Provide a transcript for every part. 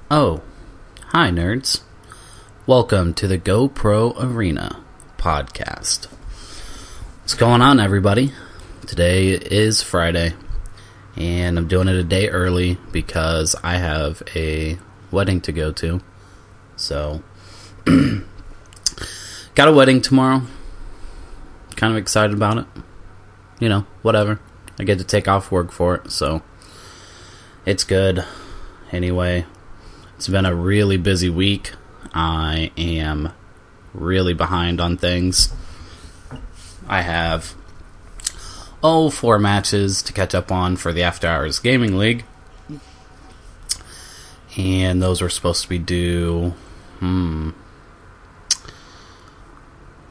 Oh, hi nerds. Welcome to the GoPro Arena podcast. What's going on, everybody? Today is Friday, and I'm doing it a day early because I have a wedding to go to. So, got a wedding tomorrow. Kind of excited about it. You know, whatever. I get to take off work for it, so it's good. Anyway, it's been a really busy week. I am really behind on things. I have 4 matches to catch up on for the After Hours Gaming League. And those were supposed to be due...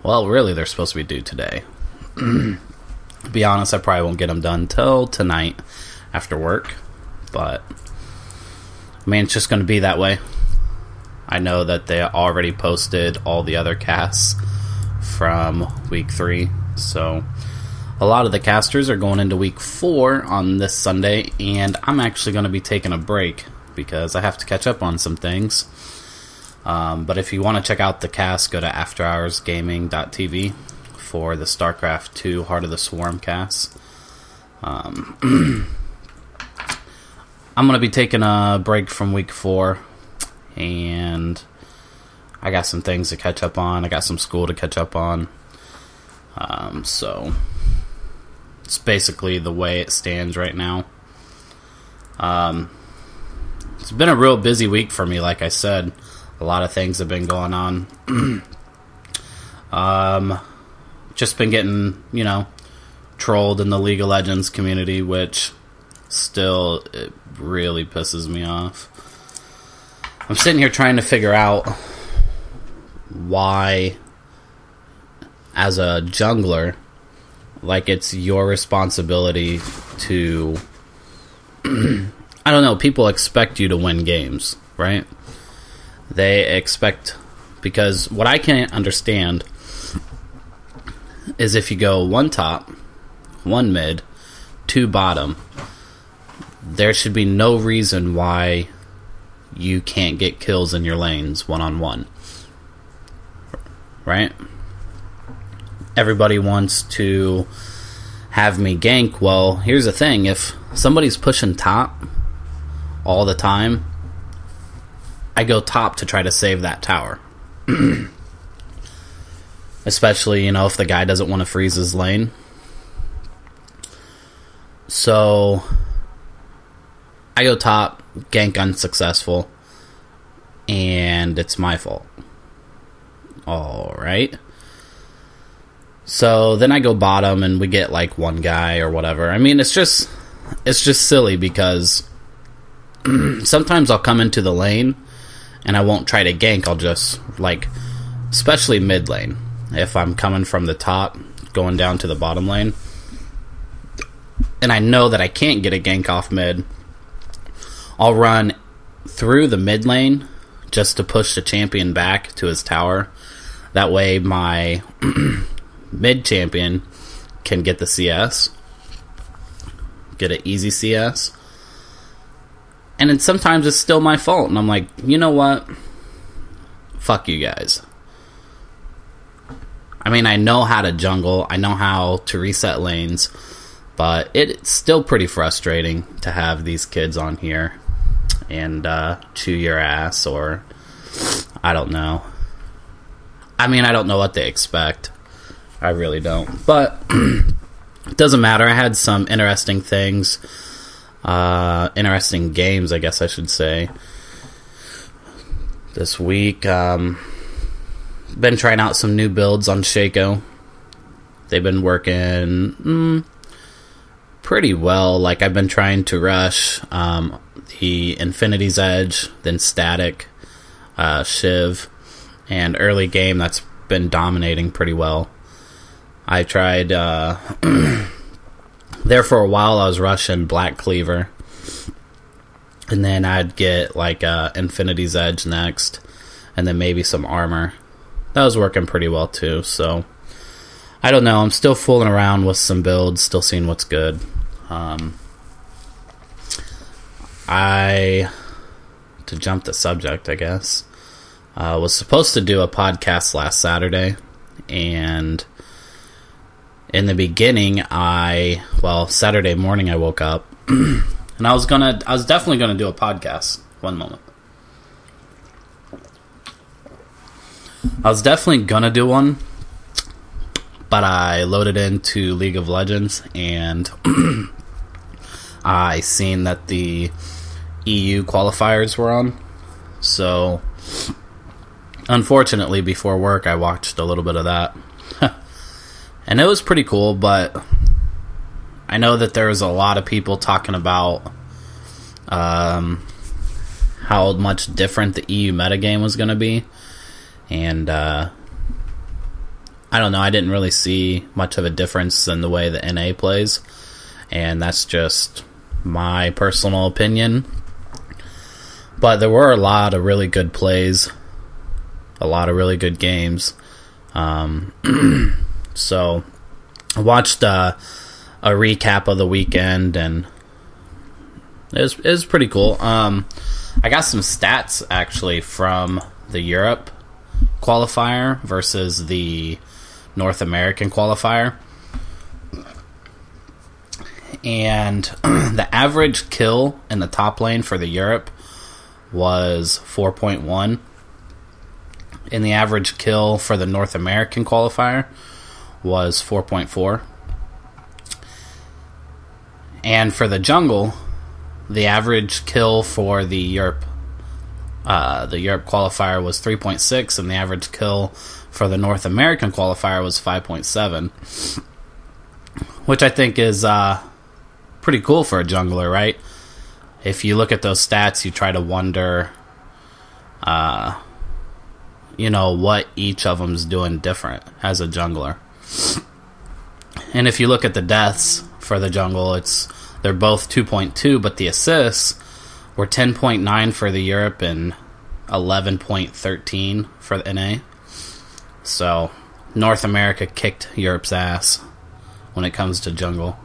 Well, really, they're supposed to be due today. To be honest, I probably won't get them done till tonight after work. But, I mean, it's just going to be that way. I know that they already posted all the other casts from week 3. So, a lot of the casters are going into week 4 on this Sunday. And I'm actually going to be taking a break because I have to catch up on some things. But if you want to check out the cast, go to afterhoursgaming.tv for the StarCraft 2 Heart of the Swarm cast. I'm going to be taking a break from week 4, and I got some things to catch up on. I got some school to catch up on. So it's basically the way it stands right now. It's been a real busy week for me, like I said. A lot of things have been going on. Just been getting, trolled in the League of Legends community, which still, it really pisses me off. I'm sitting here trying to figure out why, as a jungler, like it's your responsibility to... I don't know, people expect you to win games, right? They expect, because what I can't understand is if you go 1 top, 1 mid, 2 bottom, there should be no reason why you can't get kills in your lanes one-on-one. Right? Everybody wants to have me gank. Well, here's the thing. If somebody's pushing top all the time, I go top to try to save that tower. Especially, if the guy doesn't want to freeze his lane. So, I go top, gank unsuccessful, and it's my fault. Alright. So, then I go bottom, and we get, 1 guy or whatever. I mean, it's just silly, because sometimes I'll come into the lane, and I won't try to gank. I'll just, especially mid lane. If I'm coming from the top, going down to the bottom lane, and I know that I can't get a gank off mid, I'll run through the mid lane just to push the champion back to his tower. That way my mid champion can get the CS. Get an easy CS. And then sometimes it's still my fault. And I'm like, you know what? Fuck you guys. I mean, I know how to jungle. I know how to reset lanes. But it's still pretty frustrating to have these kids on here and chew your ass, or I don't know. I mean, I don't know what they expect. I really don't. But it doesn't matter. I had some interesting things. Interesting games, I guess I should say, this week. Been trying out some new builds on Shaco. They've been working pretty well. I've been trying to rush the Infinity's Edge, then Static, Shiv, and early game that's been dominating pretty well. I tried there for a while. I was rushing Black Cleaver, and then I'd get Infinity's Edge next, and then maybe some armor. That was working pretty well too. So I don't know. I'm still fooling around with some builds, still seeing what's good. I to jump the subject, I guess. Was supposed to do a podcast last Saturday, and in the beginning, Saturday morning I woke up, and I was definitely gonna do a podcast. One moment. I was definitely gonna do one, but I loaded into League of Legends, and I seen that the EU qualifiers were on. So, unfortunately, before work, I watched a little bit of that. And it was pretty cool, but I know that there was a lot of people talking about how much different the EU metagame was going to be. And I don't know, I didn't really see much of a difference in the way the NA plays. And that's just my personal opinion. But there were a lot of really good plays, a lot of really good games. So I watched a recap of the weekend, and it was pretty cool. I got some stats actually from the Europe qualifier versus the North American qualifier. And the average kill in the top lane for the Europe was 4.1. And the average kill for the North American qualifier was 4.4. And for the jungle, the average kill for the Europe qualifier was 3.6, and the average kill for the North American qualifier was 5.7, which I think is pretty cool for a jungler, right? If you look at those stats, you try to wonder, what each of them's doing different as a jungler. And if you look at the deaths for the jungle, they're both 2.2, but the assists were 10.9 for the Europe and 11.13 for the NA. So North America kicked Europe's ass when it comes to jungle.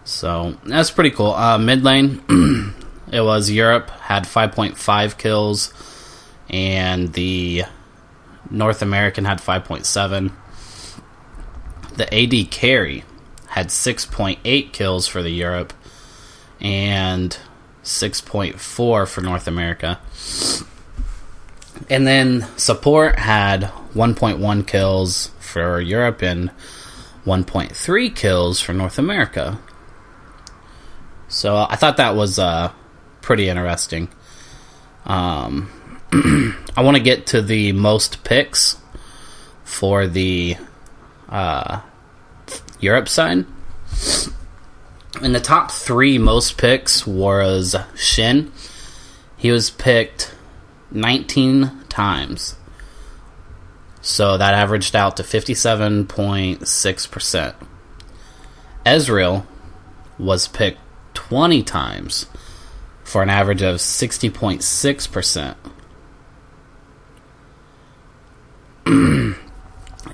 So that's pretty cool. Mid lane, it was Europe had 5.5 kills, and the North American had 5.7. The AD carry had 6.8 kills for the Europe and 6.4 for North America. And then support had 1.1 kills for Europe and 1.3 kills for North America. So I thought that was pretty interesting. I want to get to the most picks for the Europe side. In the top 3 most picks was Shin. He was picked 19 times. So that averaged out to 57.6%. Ezreal was picked 20 times for an average of 60.6%.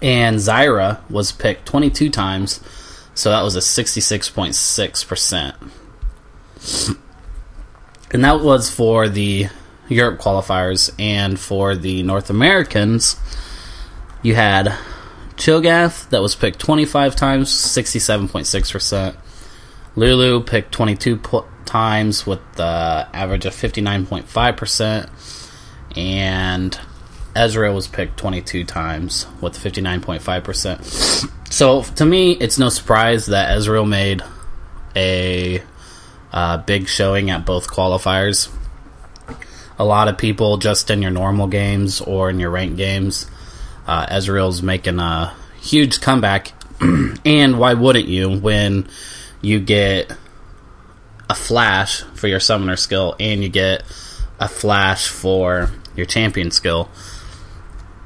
And Zyra was picked 22 times, so that was a 66.6%. And that was for the Europe qualifiers. And for the North Americans, you had Chilgath that was picked 25 times, 67.6%. Lulu picked 22 times with the average of 59.5%. And Ezreal was picked 22 times with 59.5%. So to me, it's no surprise that Ezreal made a big showing at both qualifiers. A lot of people just in your normal games or in your ranked games, Ezreal's making a huge comeback. And why wouldn't you when you get a flash for your summoner skill and you get a flash for your champion skill?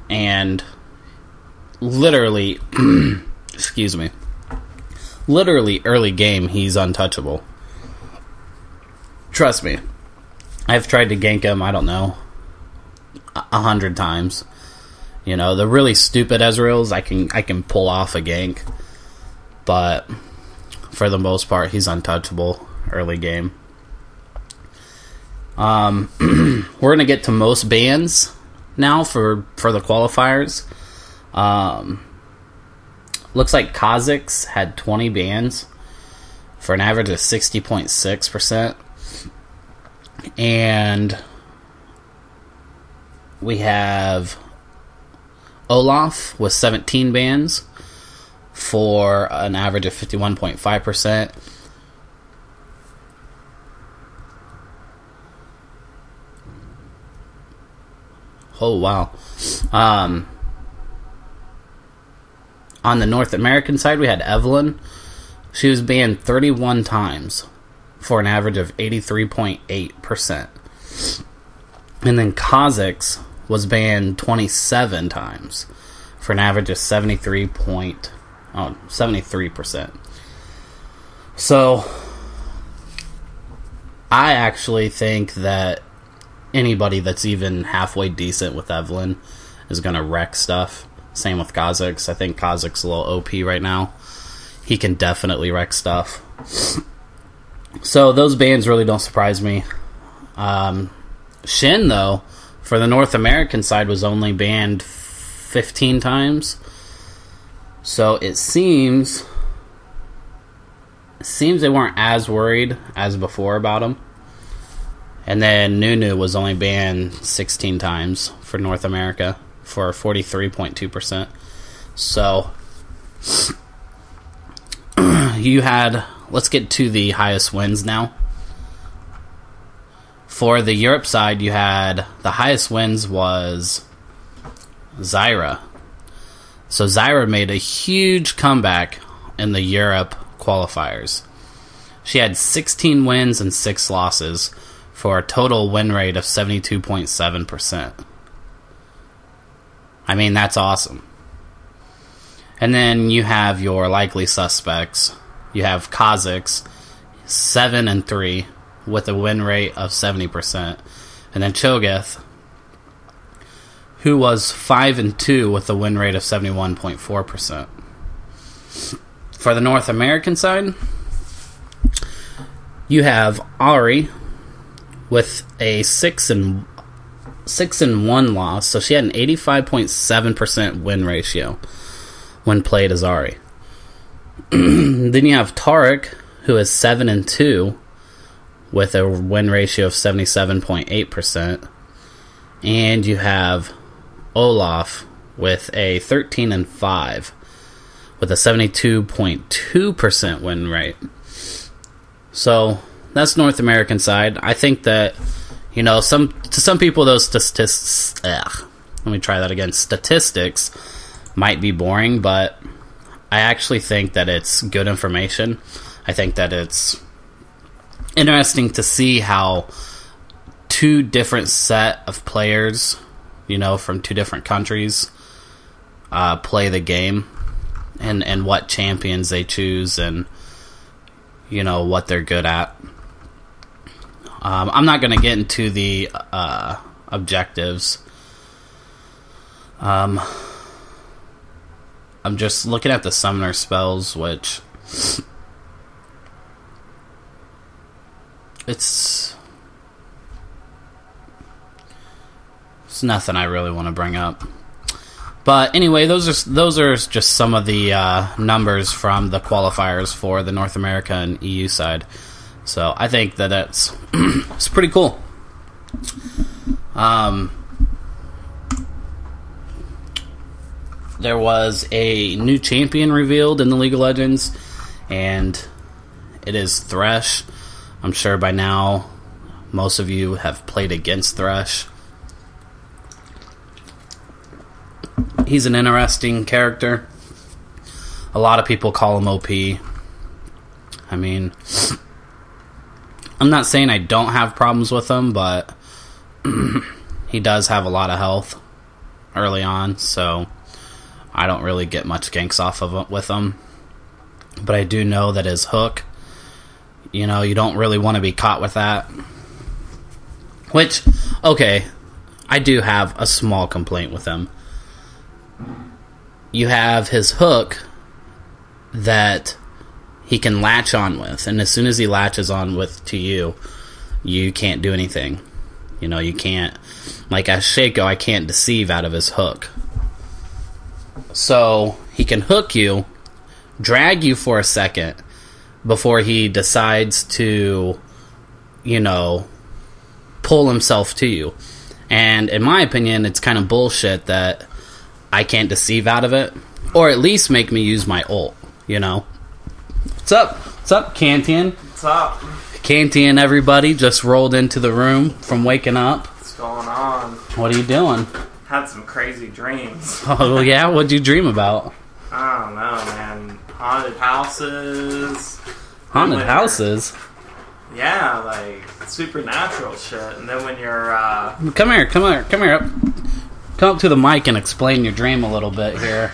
And literally, literally early game, he's untouchable. Trust me. I've tried to gank him, 100 times. You know, the really stupid Ezreals, I can pull off a gank. But for the most part, he's untouchable early game. We're going to get to most bans now for the qualifiers. Looks like Kazakhs had 20 bans for an average of 60.6%. And we have Olaf with 17 bans for an average of 51.5%. Oh, wow. On the North American side, we had Evelyn. She was banned 31 times for an average of 83.8%. And then Kazakhs was banned 27 times for an average of 73%. So, I actually think that anybody that's even halfway decent with Evelyn is going to wreck stuff. Same with Kazakhs. I think Kazakhs a little OP right now. He can definitely wreck stuff. So those bans really don't surprise me. Shin, though, for the North American side, was only banned 15 times. So it seems they weren't as worried as before about him. And then Nunu was only banned 16 times for North America for 43.2%. So you had, let's get to the highest wins now. For the Europe side, you had the highest wins was Zyra. So Zyra made a huge comeback in the Europe qualifiers. She had 16 wins and 6 losses for a total win rate of 72.7%. I mean, that's awesome. And then you have your likely suspects. You have Kazakhs, 7-3, with a win rate of 70%. And then Cho'Gath, who was 5-2 with a win rate of 71.4%. For the North American side, you have Ari with a 6-1 loss, so she had an 85.7% win ratio when played as Ari. Then you have Tarek, who is 7-2 with a win ratio of 77.8%, and you have Olaf with a 13-5 with a 72.2% win rate. So that's North American side. I think that, you know, to some people those statistics might be boring, but I actually think that it's good information. I think that it's interesting to see how two different set of players, you know, from two different countries play the game, and what champions they choose, and, you know, what they're good at. I'm not going to get into the objectives. I'm just looking at the summoner spells, which it's nothing I really want to bring up. But anyway, those are just some of the numbers from the qualifiers for the North America and EU side. So I think that it's pretty cool. There was a new champion revealed in the League of Legends, and it is Thresh. I'm sure by now most of you have played against Thresh. He's an interesting character. A lot of people call him OP. I mean, I'm not saying I don't have problems with him, but he does have a lot of health early on, so I don't really get much ganks off of with him. But I do know that his hook, you know, you don't really want to be caught with that. Which, okay, I do have a small complaint with him. You have his hook that he can latch on with, and as soon as he latches on with to you, you can't do anything. You know, you can't, like as Shaco, I can't deceive out of his hook. So he can hook you, drag you for a second before he decides to, you know, pull himself to you. And in my opinion, it's kind of bullshit that I can't deceive out of it, or at least make me use my ult, you know? What's up? What's up, Kantian? What's up? Kantian, everybody, just rolled into the room from waking up. What's going on? What are you doing? Had some crazy dreams. Oh, yeah? What'd you dream about? I don't know, man. Haunted houses. Haunted houses? Yeah, like supernatural shit. And then when you're, Come here. Come up to the mic and explain your dream a little bit here.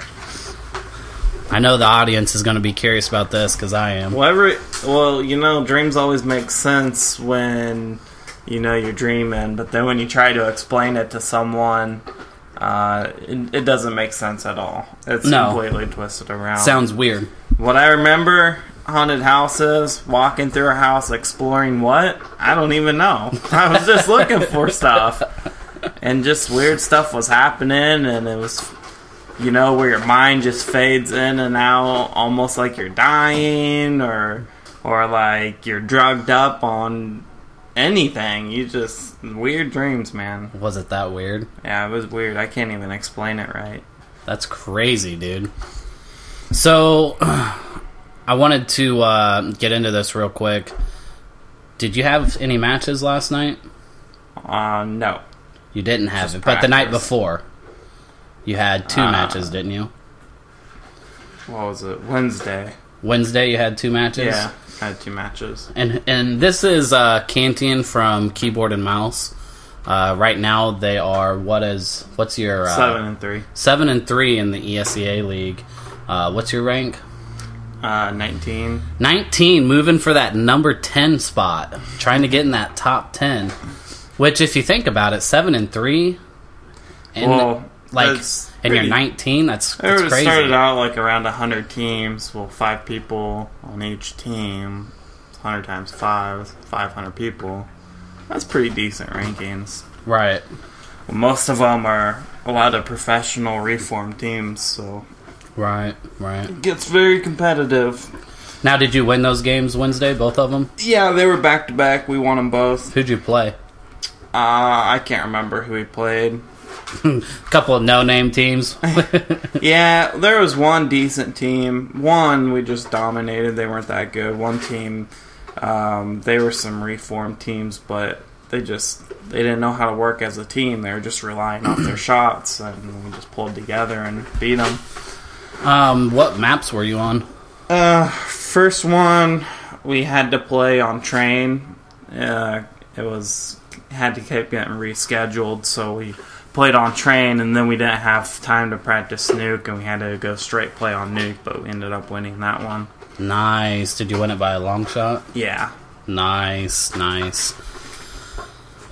I know the audience is going to be curious about this, because I am. Well, you know, dreams always make sense when, you know, you're dreaming. But then when you try to explain it to someone, it doesn't make sense at all. It's completely twisted around. Sounds weird. What I remember, haunted houses, walking through a house, exploring what? I don't even know. I was just looking for stuff. And just weird stuff was happening, and it was, you know, where your mind just fades in and out, almost like you're dying, or like you're drugged up on anything. Weird dreams, man. Was it that weird? Yeah, it was weird. I can't even explain it right. That's crazy, dude. So, I wanted to get into this real quick. Did you have any matches last night? No. You didn't have Just it, practice. but the night before, you had 2 matches, didn't you? What was it? Wednesday. Wednesday, you had 2 matches? Yeah, I had 2 matches. And this is Kantian from Keyboard and Mouse. Right now, they are, what's your... 7-3. 7-3 in the ESEA League. What's your rank? 19. 19, moving for that number 10 spot. Trying to get in that top 10. Which, if you think about it, 7-3, and you're 19. That's crazy. It started out like around 100 teams. Well, 5 people on each team. 100 times 5, 500 people. That's pretty decent rankings. Right. Well, most of them are a lot of professional reformed teams, so right. It gets very competitive. Now, did you win those games Wednesday, both of them? Yeah, they were back to back. We won them both. Who'd you play? I can't remember who we played. A couple of no-name teams. Yeah, there was one decent team. One we just dominated. They weren't that good. One team, they were some reformed teams, but they didn't know how to work as a team. They were just relying off their shots, and we just pulled together and beat them. What maps were you on? First one we had to play on train. Had to keep getting rescheduled, so we played on train, and then we didn't have time to practice nuke, and we had to go straight play on nuke, but we ended up winning that one. Nice. Did you win it by a long shot? Yeah. Nice.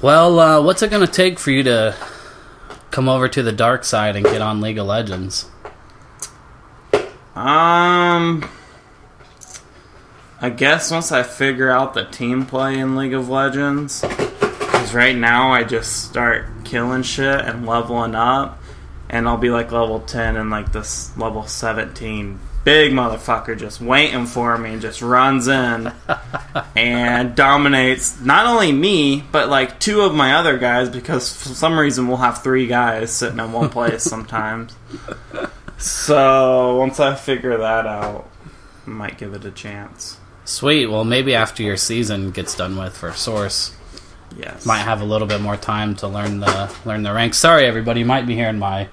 Well, what's it going to take for you to come over to the dark side and get on League of Legends? I guess once I figure out the team play in League of Legends, because right now I just start killing shit and leveling up, and I'll be like level 10 and like this level 17 big motherfucker just waiting for me and just runs in and dominates not only me, but like 2 of my other guys, because for some reason we'll have 3 guys sitting in one place sometimes. So once I figure that out, I might give it a chance. Sweet. Well, maybe after your season gets done with for Source, yes, might have a little bit more time to learn the ranks. Sorry, everybody, you might be hearing my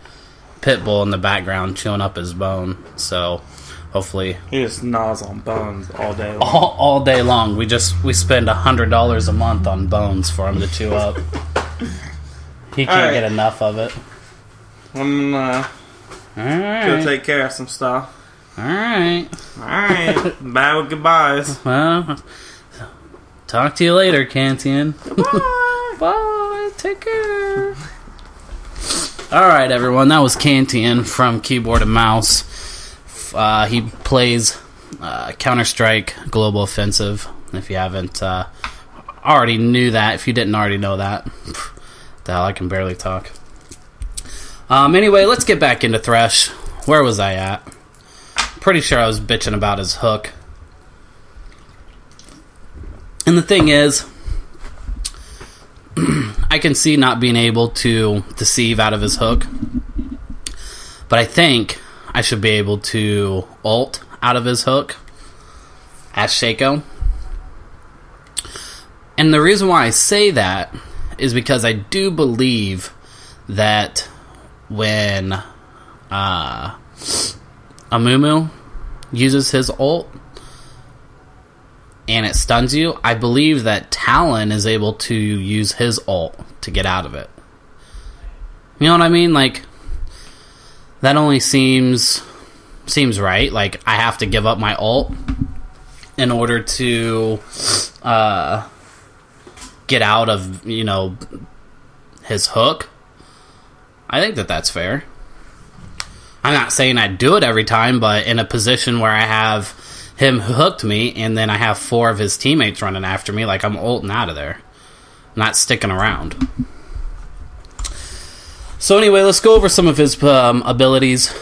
pit bull in the background chewing up his bone. So hopefully he just gnaws on bones all day long. All day long. We spend $100 a month on bones for him to chew up. He can't get enough of it. I'm gonna take care of some stuff. Alright. Bye with goodbyes. Well, talk to you later, Kantian. Bye. Bye. Take care. Alright, everyone. That was Kantian from Keyboard and Mouse. He plays Counter-Strike Global Offensive. If you haven't already knew that. If you didn't already know that. The hell, I can barely talk. Anyway, let's get back into Thresh. Where was I at? Pretty sure I was bitching about his hook. And the thing is, I can see not being able to deceive out of his hook. But I think I should be able to ult out of his hook as Shaco. And the reason why I say that is because I do believe that when Amumu uses his ult and it stuns you, I believe that Talon is able to use his ult to get out of it. You know what I mean? Like, that only seems right. Like, I have to give up my ult in order to get out of, his hook. I think that that's fair. I'm not saying I'd do it every time, but in a position where I have him hooked me and then I have 4 of his teammates running after me, like, I'm ulting out of there. I'm not sticking around. So anyway, let's go over some of his abilities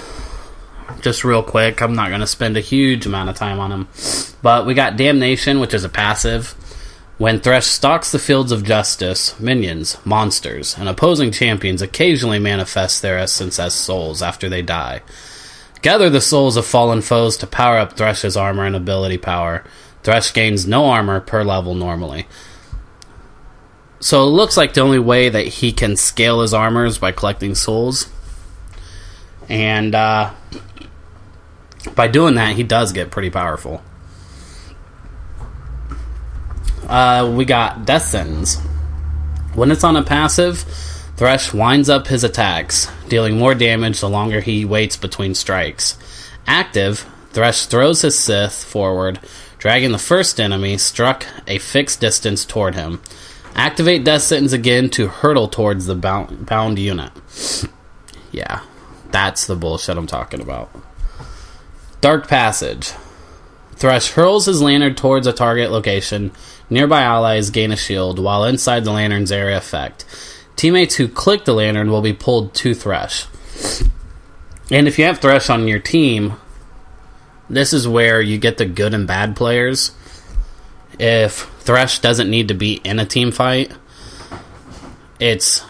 just real quick. I'm not going to spend a huge amount of time on him. But we got Damnation, which is a passive. When Thresh stalks the fields of justice, minions, monsters, and opposing champions occasionally manifest their essence as souls after they die. Gather the souls of fallen foes to power up Thresh's armor and ability power. Thresh gains no armor per level normally. So it looks like the only way that he can scale his armor is by collecting souls. And by doing that, he does get pretty powerful. We got Death Sentence. When it's on a passive, Thresh winds up his attacks, dealing more damage the longer he waits between strikes. Active, Thresh throws his Sith forward, dragging the first enemy struck a fixed distance toward him. Activate Death Sentence again to hurtle towards the bound unit. Yeah, that's the bullshit I'm talking about. Dark Passage. Thresh hurls his lantern towards a target location. Nearby allies gain a shield, while inside the lantern's area effect. Teammates who click the lantern will be pulled to Thresh. And if you have Thresh on your team, this is where you get the good and bad players. If Thresh doesn't need to be in a team fight, it's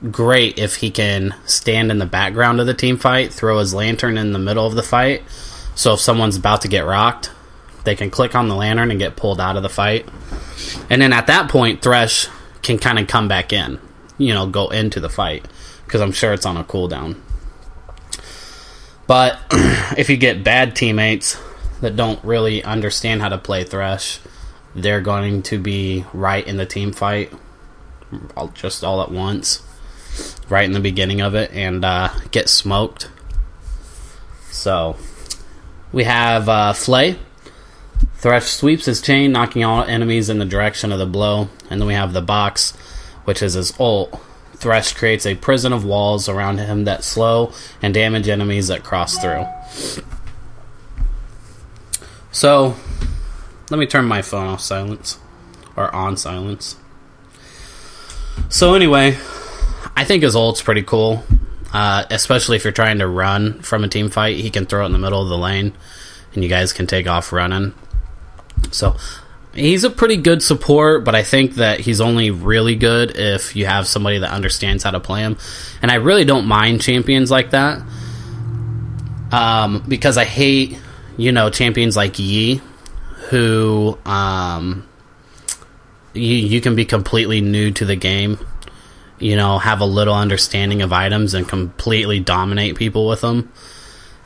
great if he can stand in the background of the team fight, throw his lantern in the middle of the fight, so if someone's about to get rocked, they can click on the lantern and get pulled out of the fight. And then at that point, Thresh can kind of come back in, go into the fight, because I'm sure it's on a cooldown. But if you get bad teammates that don't really understand how to play Thresh, they're going to be right in the team fight, just all at once, right in the beginning of it, and get smoked. So, we have Flay. Thresh sweeps his chain, knocking all enemies in the direction of the blow. And then we have the box, which is his ult. Thresh creates a prison of walls around him that slow and damage enemies that cross through. So, let me turn my phone off silence. Or on silence. So anyway, I think his ult's pretty cool. Especially if you're trying to run from a team fight. He can throw it in the middle of the lane. And you guys can take off running. So, he's a pretty good support, but I think that he's only really good if you have somebody that understands how to play him. And I really don't mind champions like that. Because I hate, champions like Yi, who, you can be completely new to the game, have a little understanding of items and completely dominate people with them.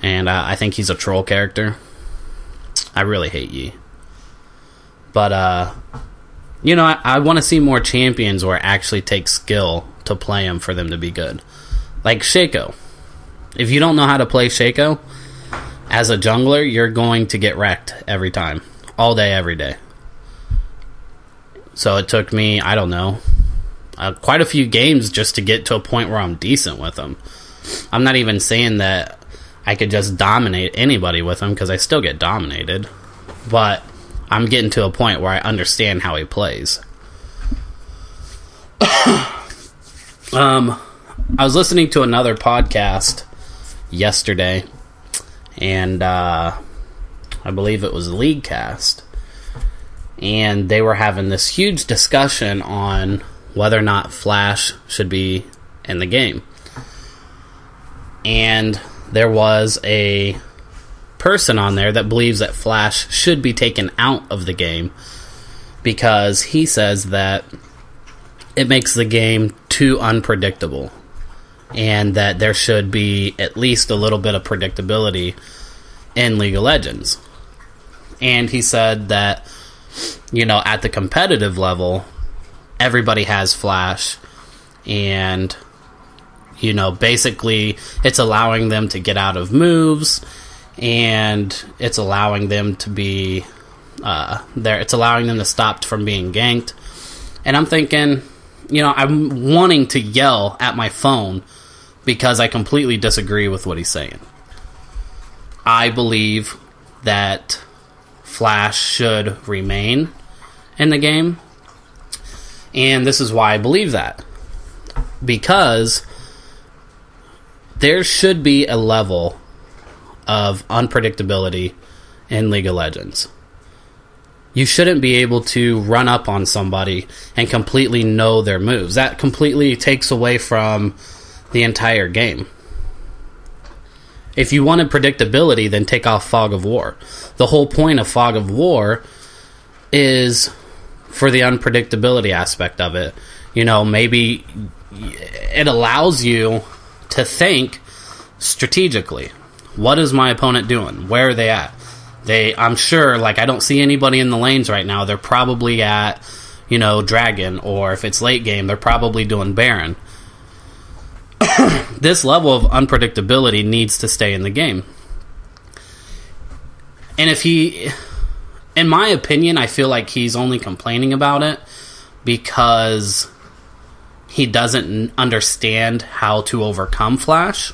And I think he's a troll character. I really hate Yi. But, I want to see more champions where it actually takes skill to play them for them to be good. Like Shaco. If you don't know how to play Shaco, as a jungler, you're going to get wrecked every time. All day, every day. So it took me, I don't know, quite a few games just to get to a point where I'm decent with him. I'm not even saying that I could just dominate anybody with him, because I still get dominated. But I'm getting to a point where I understand how he plays. I was listening to another podcast yesterday, and I believe it was Leaguecast, and they were having this huge discussion on whether or not Flash should be in the game. And there was a person on there that believes that Flash should be taken out of the game because he says that it makes the game too unpredictable and that there should be at least a little bit of predictability in League of Legends. And he said that, you know, at the competitive level, everybody has Flash, and, you know, basically it's allowing them to get out of moves, and it's allowing them to be there. It's allowing them to stop from being ganked. And I'm thinking, you know, I'm wanting to yell at my phone because I completely disagree with what he's saying. I believe that Flash should remain in the game, and this is why I believe that. Because there should be a level of unpredictability in League of Legends. You shouldn't be able to run up on somebody and completely know their moves. That completely takes away from the entire game. If you wanted predictability, then take off Fog of War. The whole point of Fog of War is for the unpredictability aspect of it. You know, maybe it allows you to think strategically. What is my opponent doing? Where are they at? I'm sure, like, I don't see anybody in the lanes right now. They're probably at, you know, Dragon, or if it's late game, they're probably doing Baron. This level of unpredictability needs to stay in the game. And if he, in my opinion, I feel like he's only complaining about it because he doesn't understand how to overcome Flash.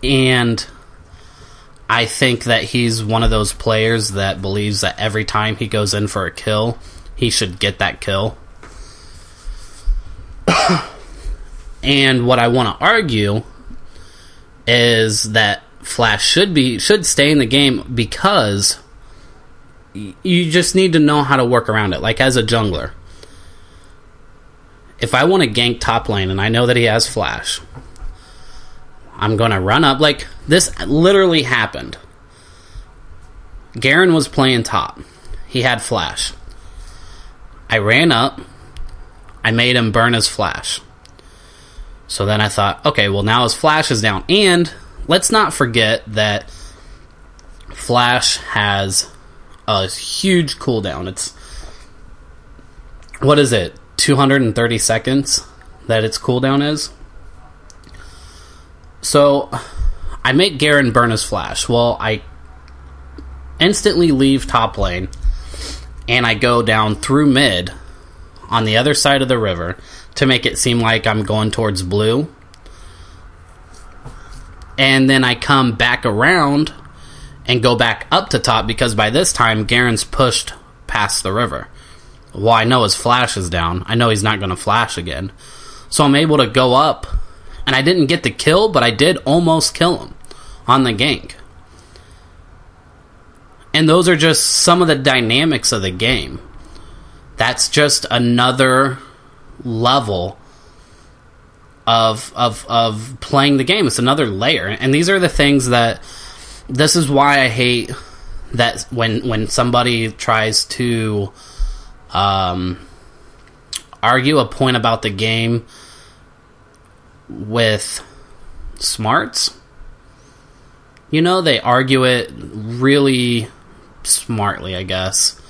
And I think that he's one of those players that believes that every time he goes in for a kill, he should get that kill. And what I want to argue is that Flash should stay in the game because you just need to know how to work around it. Like, as a jungler, if I want to gank top lane and I know that he has Flash, I'm going to run up. Like, this literally happened. Garen was playing top. He had Flash. I ran up. I made him burn his Flash. So then I thought, okay, well, now his Flash is down. And let's not forget that Flash has a huge cooldown. It's, what is it, 230 seconds that its cooldown is? So I make Garen burn his Flash. Well, I instantly leave top lane and I go down through mid on the other side of the river to make it seem like I'm going towards blue. And then I come back around and go back up to top because by this time Garen's pushed past the river. Well, I know his Flash is down. I know he's not going to flash again. So I'm able to go up. And I didn't get the kill, but I did almost kill him on the gank. And those are just some of the dynamics of the game. That's just another level of playing the game. It's another layer. And these are the things that... This is why I hate that when somebody tries to argue a point about the game with smarts. You know, they argue it really smartly, I guess.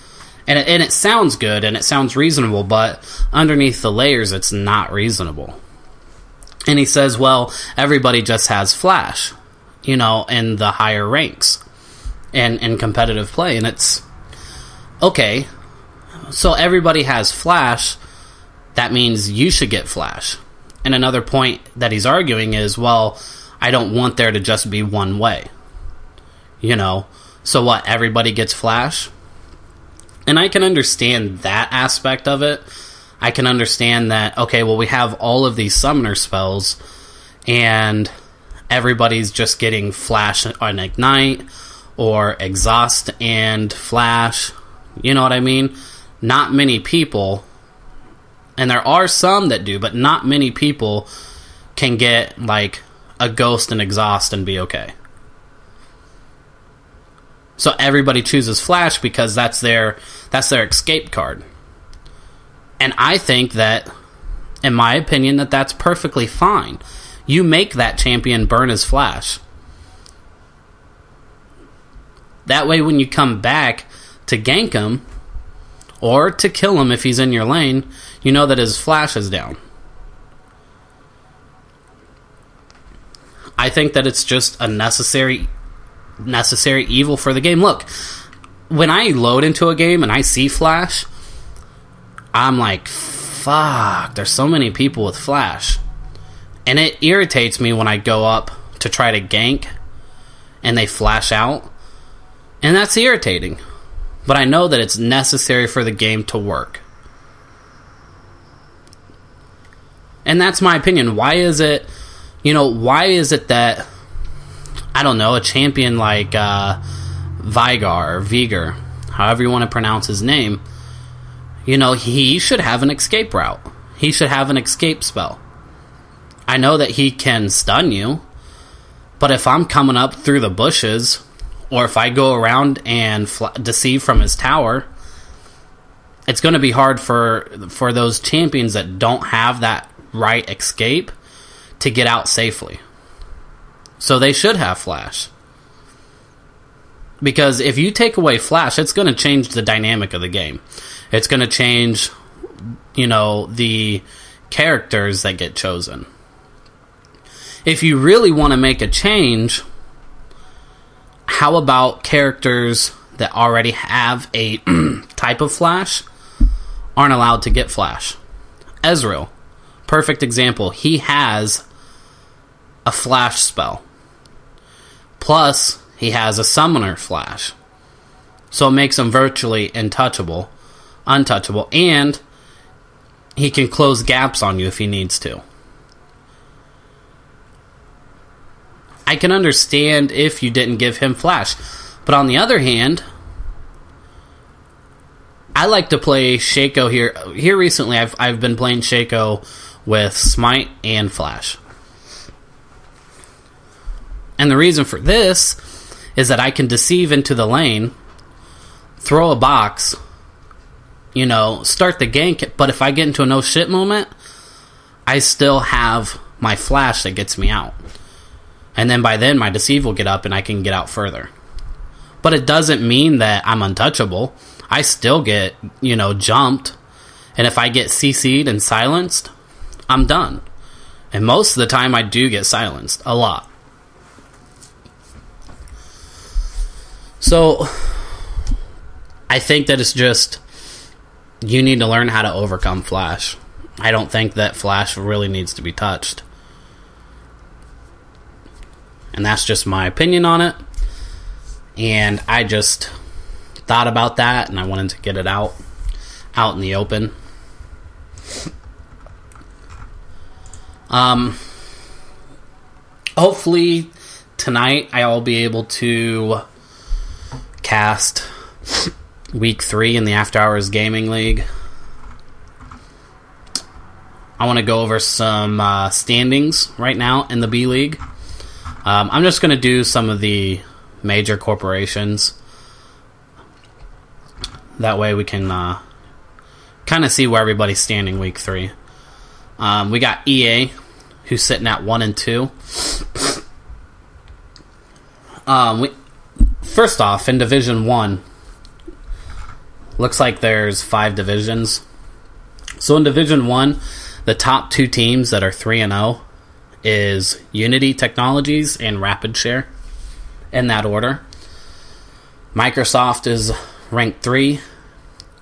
And it sounds good and it sounds reasonable, but underneath the layers, it's not reasonable. And he says, well, everybody just has Flash, you know, in the higher ranks and in competitive play. And it's, okay, so everybody has Flash, that means you should get Flash. And another point that he's arguing is, well, I don't want there to just be one way. You know, so what, everybody gets Flash? And I can understand that aspect of it. I can understand that, okay, well, we have all of these summoner spells, and everybody's just getting Flash and Ignite, or Exhaust and Flash. You know what I mean? Not many people, and there are some that do, but not many people can get, like, a Ghost and Exhaust and be okay. So everybody chooses Flash because that's their escape card. And I think that, in my opinion, that's perfectly fine. You make that champion burn his Flash. That way when you come back to gank him, or to kill him if he's in your lane, you know that his Flash is down. I think that it's just a necessary evil for the game. Look, when I load into a game and I see Flash, I'm like, fuck, there's so many people with Flash. And it irritates me when I go up to try to gank and they flash out. And that's irritating. But I know that it's necessary for the game to work. And that's my opinion. Why is it that, I don't know, a champion like Vigar or Vigar, however you want to pronounce his name, he should have an escape route. He should have an escape spell. I know that he can stun you, but if I'm coming up through the bushes, or if I go around and deceive from his tower, it's going to be hard for those champions that don't have that right escape to get out safely. So they should have Flash. Because if you take away Flash, it's going to change the dynamic of the game. It's going to change, the characters that get chosen. If you really want to make a change, how about characters that already have a type of Flash aren't allowed to get Flash? Ezreal, perfect example. He has a Flash spell. Plus, he has a Summoner Flash. So it makes him virtually untouchable, and he can close gaps on you if he needs to. I can understand if you didn't give him Flash. But on the other hand, I like to play Shaco here. Here recently, I've been playing Shaco with Smite and Flash. And the reason for this is that I can deceive into the lane, throw a box, start the gank, but if I get into a no shit moment, I still have my Flash that gets me out. And then by then, my deceive will get up and I can get out further. But it doesn't mean that I'm untouchable. I still get, jumped. And if I get CC'd and silenced, I'm done. And most of the time, I do get silenced. A lot. So, I think that it's just, you need to learn how to overcome Flash. I don't think that Flash really needs to be touched. And that's just my opinion on it. And I just thought about that, and I wanted to get it out in the open. Hopefully tonight I'll be able to cast Week 3 in the After Hours Gaming League. I want to go over some standings right now in the B League. I'm just going to do some of the major corporations. That way we can kind of see where everybody's standing Week 3. We got EA, who's sitting at 1 and 2. First off, in Division 1, looks like there's 5 divisions. So in Division 1, the top 2 teams that are 3-0 is Unity Technologies and Rapid Share, in that order. Microsoft is ranked 3.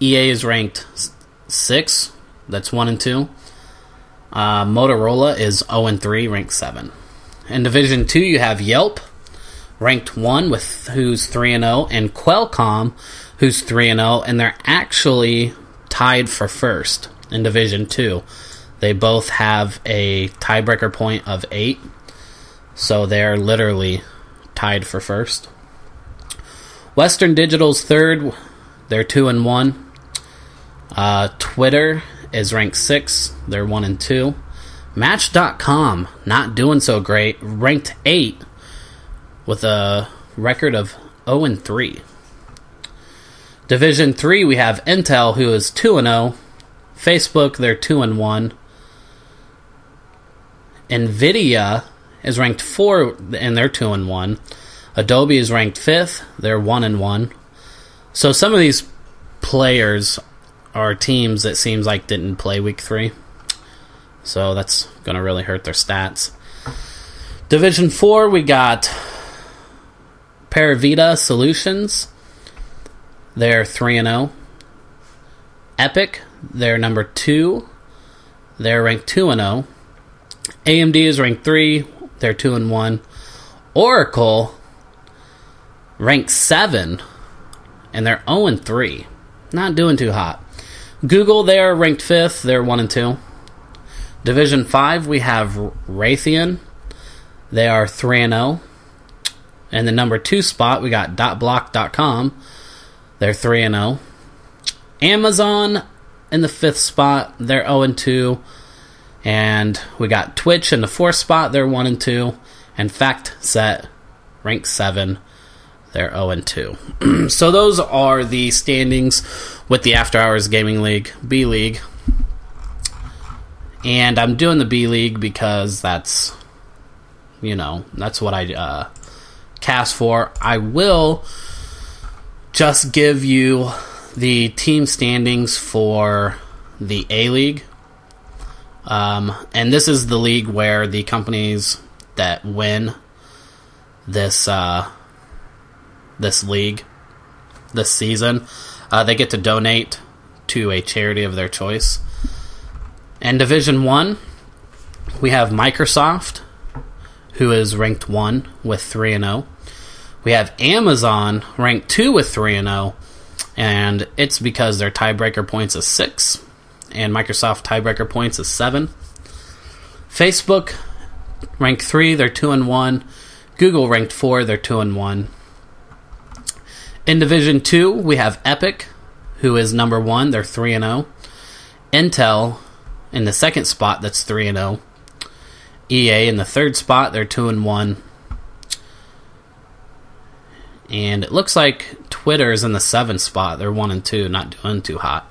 EA is ranked 6. That's 1 and 2. Motorola is 0 and 3, ranked 7. In Division 2, you have Yelp, ranked 1, who's 3-0, and Qualcomm, who's 3-0, and they're actually tied for first. in Division 2. They both have a tiebreaker point of 8, so they're literally tied for first. Western Digital's third. They're 2-1. Twitter is ranked 6. They're 1-2. Match.com, not doing so great, ranked 8 with a record of 0-3. Division 3, we have Intel, who is 2-0. Facebook, they're 2-1. Nvidia is ranked 4, and they're 2-1. Adobe is ranked 5th. They're 1-1. So some of these players are teams that seems like didn't play week 3. So that's going to really hurt their stats. Division 4, we got Paravita Solutions. They're 3-0. Epic, they're number 2. They're ranked 2-0. AMD is ranked 3. They're 2-1. Oracle, ranked 7. And they're 0-3. Not doing too hot. Google, they're ranked 5th. They're 1-2. Division 5, we have Raytheon. They are 3-0. And the number 2 spot, we got .block.com. They're 3-0. Amazon in the 5th spot. They're 0-2. And we got Twitch in the 4th spot. They're 1-2. And FactSet, ranked 7. They're 0-2. So those are the standings with the After Hours Gaming League, B League. And I'm doing the B League because that's what I cast for. I will just give you the team standings for the A League. And this is the league where the companies that win this league, this season, they get to donate to a charity of their choice. And Division 1, we have Microsoft, who is ranked 1 with 3-0. We have Amazon, ranked 2 with 3-0, and it's because their tiebreaker points is 6, and Microsoft tiebreaker points is 7. Facebook, ranked 3, they're 2-1. Google, ranked 4, they're 2-1. In Division 2, we have Epic, who is number 1, they're 3-0. Intel, in the 2nd spot, that's 3-0. EA in the 3rd spot, they're 2-1. And it looks like Twitter is in the 7th spot. They're 1-2, not doing too hot.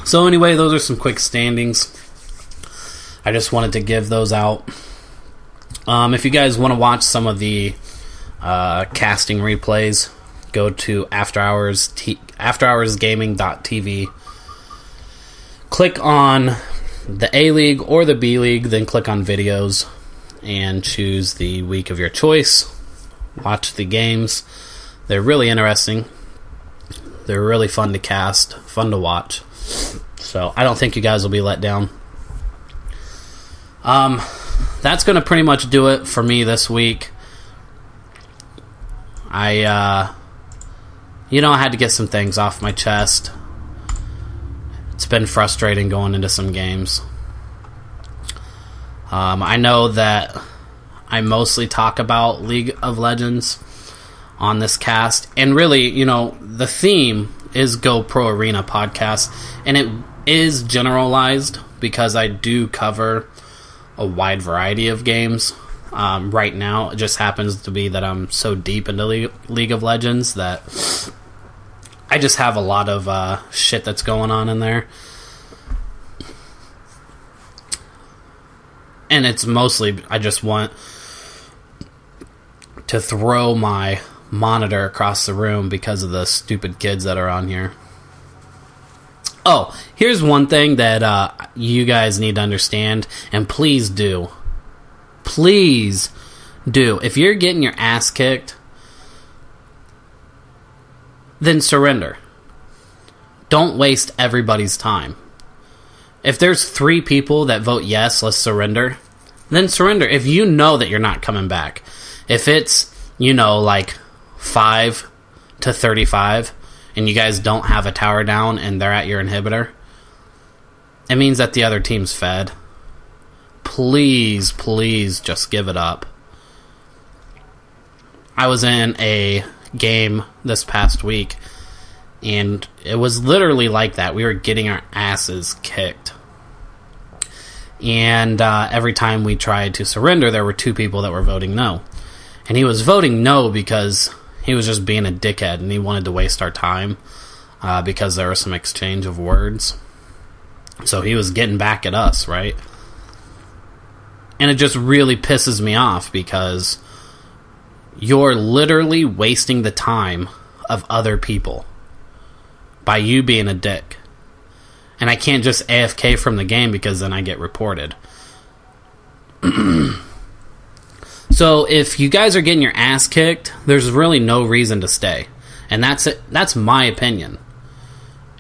So anyway, those are some quick standings. I just wanted to give those out. If you guys want to watch some of the casting replays, go to afterhoursgaming.tv. Click on the A League or the B League, then click on videos and choose the week of your choice. Watch the games. They're really interesting. They're really fun to cast, fun to watch. So I don't think you guys will be let down. That's going to pretty much do it for me this week. I had to get some things off my chest. It's been frustrating going into some games. I know that I mostly talk about League of Legends on this cast, and really, the theme is Go Pro Arena podcast, and it is generalized because I do cover a wide variety of games. Right now, it just happens to be that I'm so deep into League of Legends that I just have a lot of shit that's going on in there. And it's mostly, I just want to throw my monitor across the room because of the stupid kids that are on here. Oh, here's one thing that you guys need to understand, and please do. Please do. If you're getting your ass kicked, then surrender. Don't waste everybody's time. If there's 3 people that vote yes, let's surrender, then surrender. If you know that you're not coming back. If it's, like 5 to 35 and you guys don't have a tower down and they're at your inhibitor, it means that the other team's fed. Please, please just give it up. I was in a game this past week, and it was literally like that. We were getting our asses kicked. And every time we tried to surrender, there were 2 people that were voting no. And he was voting no because he was just being a dickhead, and he wanted to waste our time because there was some exchange of words. So he was getting back at us, right? And it just really pisses me off because you're literally wasting the time of other people by you being a dick. And I can't just AFK from the game because then I get reported. So if you guys are getting your ass kicked, there's really no reason to stay. And that's it. That's my opinion.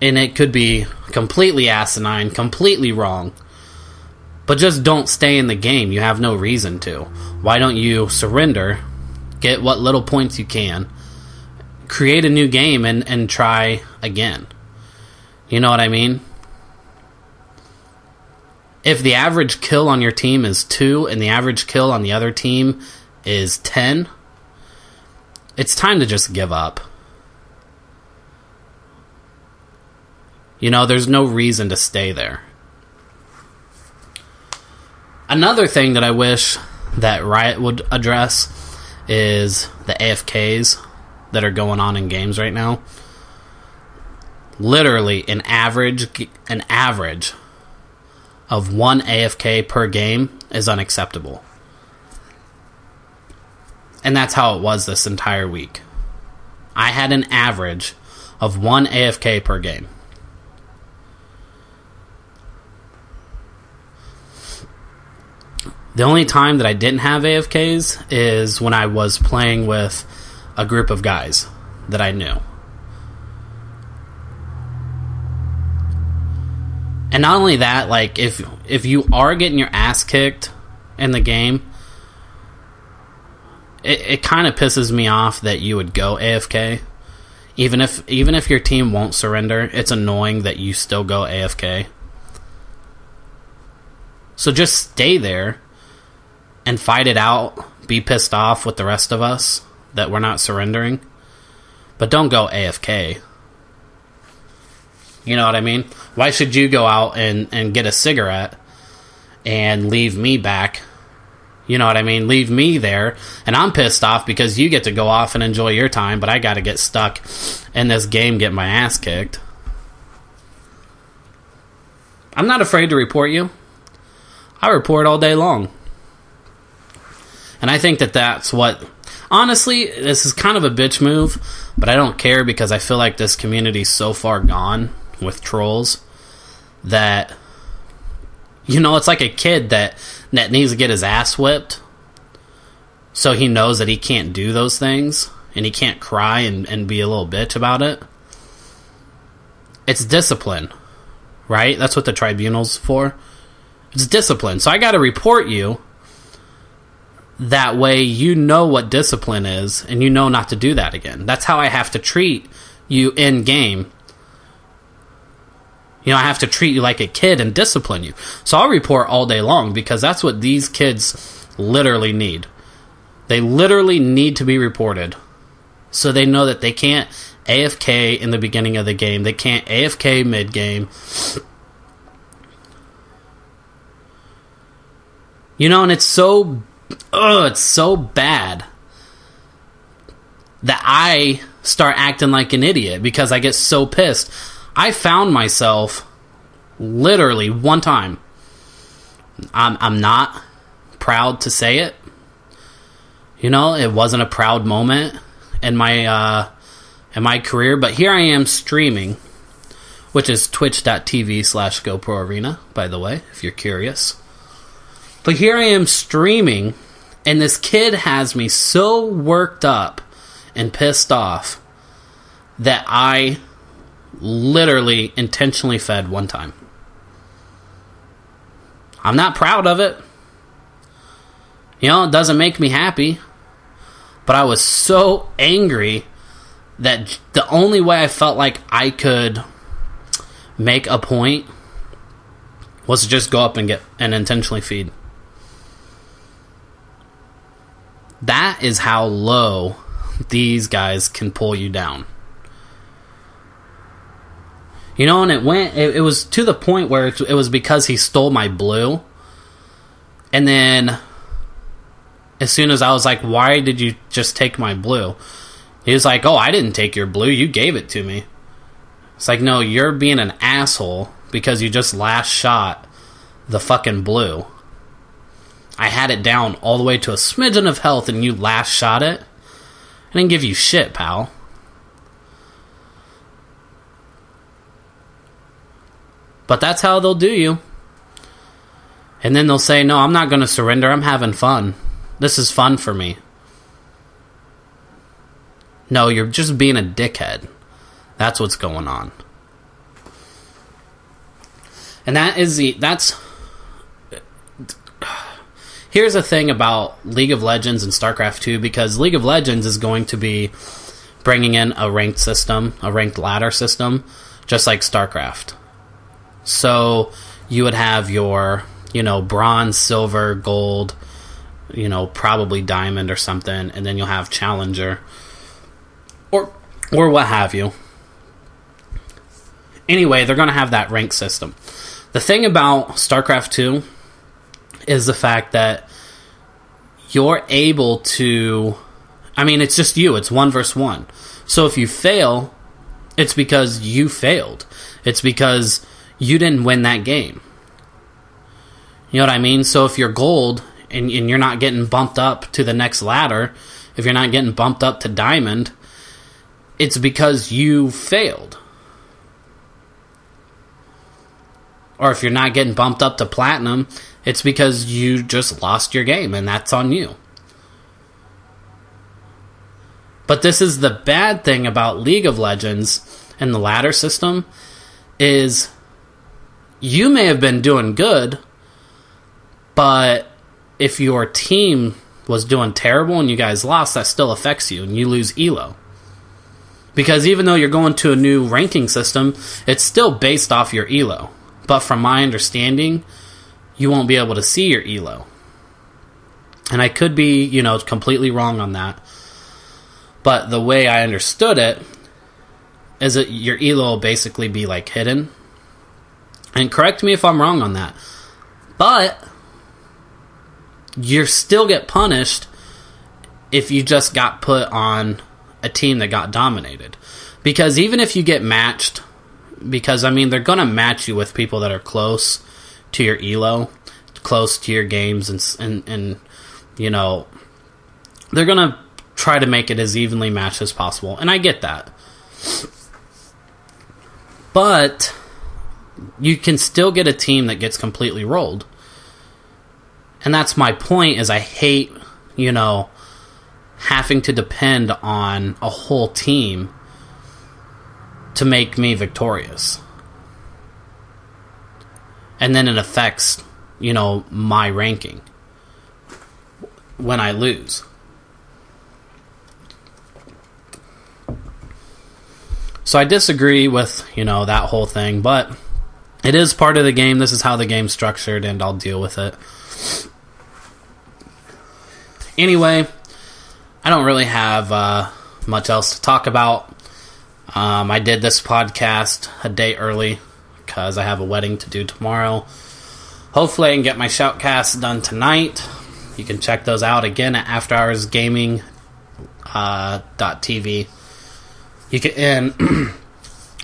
And it could be completely asinine, completely wrong. But just don't stay in the game. You have no reason to. Why don't you surrender, get what little points you can, create a new game, and try again? You know what I mean? If the average kill on your team is 2 and the average kill on the other team is 10, it's time to just give up. You know, there's no reason to stay there. Another thing that I wish that Riot would address is the AFKs that are going on in games right now. Literally, an average of 1 AFK per game is unacceptable. And that's how it was this entire week. I had an average of 1 AFK per game. The only time that I didn't have AFKs is when I was playing with a group of guys that I knew. And not only that, like, if you are getting your ass kicked in the game, it kind of pisses me off that you would go AFK. Even if your team won't surrender, it's annoying that you still go AFK. So just stay there and fight it out. Be pissed off with the rest of us that we're not surrendering. But don't go AFK. You know what I mean? Why should you go out and get a cigarette and leave me back? You know what I mean? Leave me there, and I'm pissed off because you get to go off and enjoy your time, but I got to get stuck in this game getting my ass kicked. I'm not afraid to report you. I report all day long. And I think that that's what... Honestly, this is kind of a bitch move, but I don't care because I feel like this community's so far gone with trolls that, you know, it's like a kid that needs to get his ass whipped so he knows that he can't do those things and he can't cry and be a little bitch about it. It's discipline, right? That's what the tribunal's for. It's discipline. So I got to report you. That way you know what discipline is and you know not to do that again. That's how I have to treat you in game. You know, I have to treat you like a kid and discipline you. So I'll report all day long because that's what these kids literally need. They literally need to be reported. So they know that they can't AFK in the beginning of the game. They can't AFK mid-game. You know, and it's so bad that I start acting like an idiot because I get so pissed. I found myself literally one time. I'm not proud to say it. You know, it wasn't a proud moment in my career, but here I am streaming, which is twitch.tv/GoProArena, by the way, if you're curious. But here I am streaming, and this kid has me so worked up and pissed off that I literally intentionally fed one time. I'm not proud of it. You know, it doesn't make me happy. But I was so angry that the only way I felt like I could make a point was to just go up and intentionally feed. That is how low these guys can pull you down. You know, and it was to the point where it was because he stole my blue. And then, as soon as I was like, why did you just take my blue? He was like, oh, I didn't take your blue, you gave it to me. It's like, no, you're being an asshole because you just last shot the fucking blue. I had it down all the way to a smidgen of health and you last shot it. I didn't give you shit, pal. But that's how they'll do you. And then they'll say, no, I'm not going to surrender. I'm having fun. This is fun for me. No, you're just being a dickhead. That's what's going on. And that's... Here's the thing about League of Legends and StarCraft 2, because League of Legends is going to be bringing in a ranked system, a ranked ladder system, just like StarCraft. So you would have your, bronze, silver, gold, probably diamond or something, and then you'll have challenger or what have you. Anyway, they're going to have that rank system. The thing about StarCraft 2 is the fact that you're able to... it's just you. It's 1 versus 1. So if you fail, it's because you failed. It's because you didn't win that game. You know what I mean? So if you're gold and you're not getting bumped up to the next ladder, if you're not getting bumped up to diamond, it's because you failed. Or if you're not getting bumped up to platinum, it's because you just lost your game, and that's on you. But this is the bad thing about League of Legends and the ladder system, is you may have been doing good, but if your team was doing terrible and you guys lost, that still affects you, and you lose ELO. Because even though you're going to a new ranking system, it's still based off your ELO. But from my understanding, you won't be able to see your ELO. And I could be, completely wrong on that. But the way I understood it is that your ELO will basically be like hidden. And correct me if I'm wrong on that. But you still get punished if you just got put on a team that got dominated. Because even if you get matched, because they're going to match you with people that are close to your ELO, close to your games, and they're going to try to make it as evenly matched as possible. And I get that. But you can still get a team that gets completely rolled. And that's my point, is I hate, having to depend on a whole team to make me victorious. And then it affects, my ranking when I lose. So I disagree with, that whole thing, but it is part of the game. This is how the game's structured, and I'll deal with it. Anyway, I don't really have much else to talk about. I did this podcast a day early because I have a wedding to do tomorrow. Hopefully I can get my shoutcasts done tonight. You can check those out again at AfterHoursGaming.tv. You can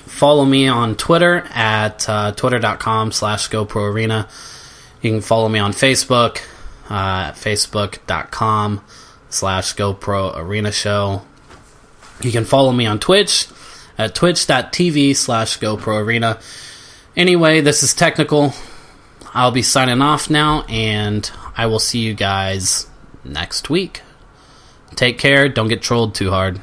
follow me on Twitter at twitter.com/GoProArena. You can follow me on Facebook at facebook.com/GoProArenaShow. You can follow me on Twitch at twitch.tv/GoProArena. Anyway, this is technical. I'll be signing off now, and I will see you guys next week. Take care. Don't get trolled too hard.